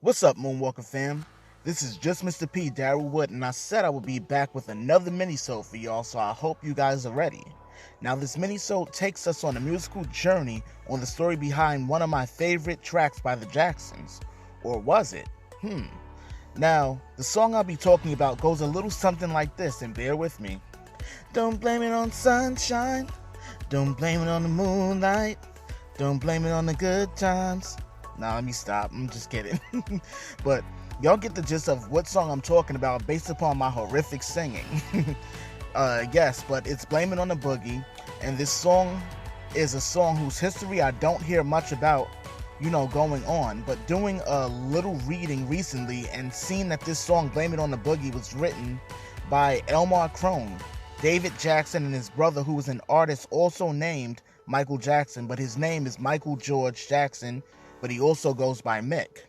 What's up, Moonwalker fam? This is just Mr. P, Darryl Wood, and I said I would be back with another minisode for y'all, so I hope you guys are ready. Now, this minisode takes us on a musical journey on the story behind one of my favorite tracks by the Jacksons. Or was it? Now, the song I'll be talking about goes a little something like this, and bear with me. Don't blame it on sunshine. Don't blame it on the moonlight. Don't blame it on the good times. Nah, let me stop. I'm just kidding. But y'all get the gist of what song I'm talking about based upon my horrific singing. Yes, but it's Blame It on the Boogie. And this song is a song whose history I don't hear much about, going on. But doing a little reading recently and seeing that this song, Blame It on the Boogie, was written by Elmar Crone, David Jackson, and his brother, who was an artist also named Michael Jackson, but his name is Michael George Jackson, but he also goes by Mick.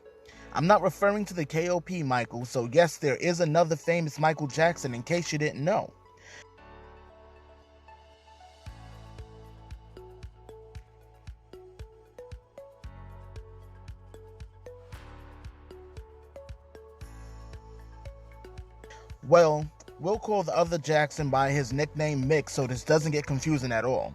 I'm not referring to the K.O.P. Michael, so yes, there is another famous Michael Jackson in case you didn't know. Well, we'll call the other Jackson by his nickname Mick so this doesn't get confusing at all.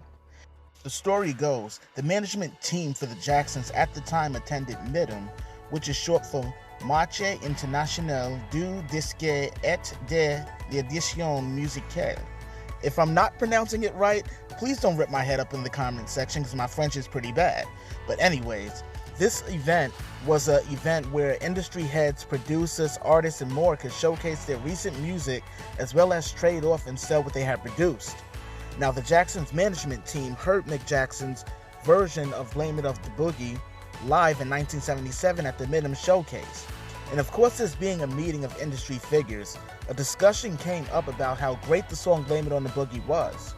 The story goes, the management team for the Jacksons at the time attended MIDM, which is short for Marché International du Disque et de l'Édition Musicale. If I'm not pronouncing it right, please don't rip my head up in the comment section because my French is pretty bad. But anyways, this event was an event where industry heads, producers, artists, and more could showcase their recent music as well as trade off and sell what they had produced. Now, the Jacksons management team heard Mick Jackson's version of Blame It on the Boogie live in 1977 at the MIDM showcase. And of course, this being a meeting of industry figures, a discussion came up about how great the song Blame It on the Boogie was.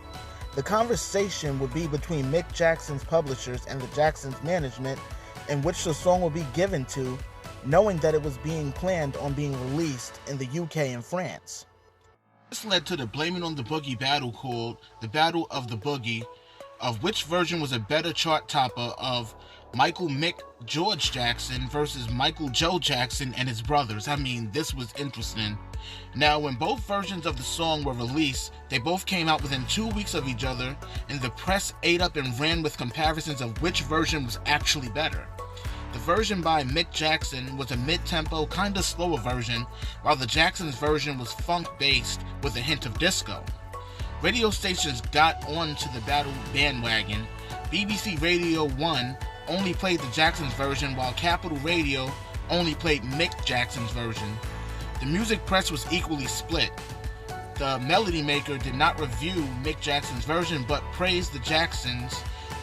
The conversation would be between Mick Jackson's publishers and the Jacksons management, in which the song would be given to, knowing that it was being planned on being released in the UK and France. This led to the Blame It on the Boogie battle called the Battle of the Boogie, of which version was a better chart topper of Michael Mick George Jackson versus Michael Joe Jackson and his brothers. I mean, this was interesting. Now, when both versions of the song were released, they both came out within 2 weeks of each other, and the press ate up and ran with comparisons of which version was actually better. The version by Mick Jackson was a mid-tempo, kinda slower version, while the Jacksons' version was funk-based with a hint of disco. Radio stations got onto the battle bandwagon. BBC Radio 1 only played the Jacksons' version, while Capital Radio only played Mick Jackson's version. The music press was equally split. The Melody Maker did not review Mick Jackson's version, but praised the Jacksons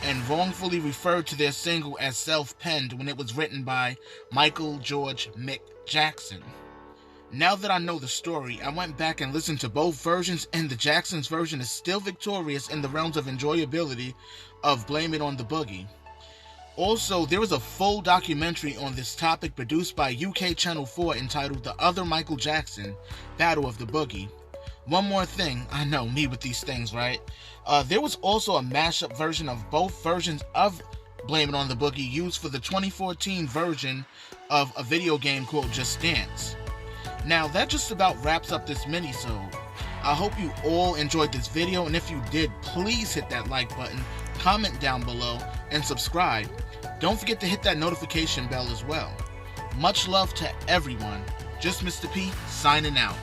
and wrongfully referred to their single as self-penned when it was written by Michael George Mick Jackson. Now that I know the story, I went back and listened to both versions, and the Jacksons version is still victorious in the realms of enjoyability of Blame It on the Boogie. Also, there is a full documentary on this topic produced by UK Channel 4 entitled The Other Michael Jackson, Battle of the Boogie. One more thing, I know, me with these things, right? There was also a mashup version of both versions of Blame It on the Boogie used for the 2014 version of a video game called Just Dance. Now, that just about wraps up this minisode. I hope you all enjoyed this video, and if you did, please hit that like button, comment down below, and subscribe. Don't forget to hit that notification bell as well. Much love to everyone. Just Mr. P, signing out.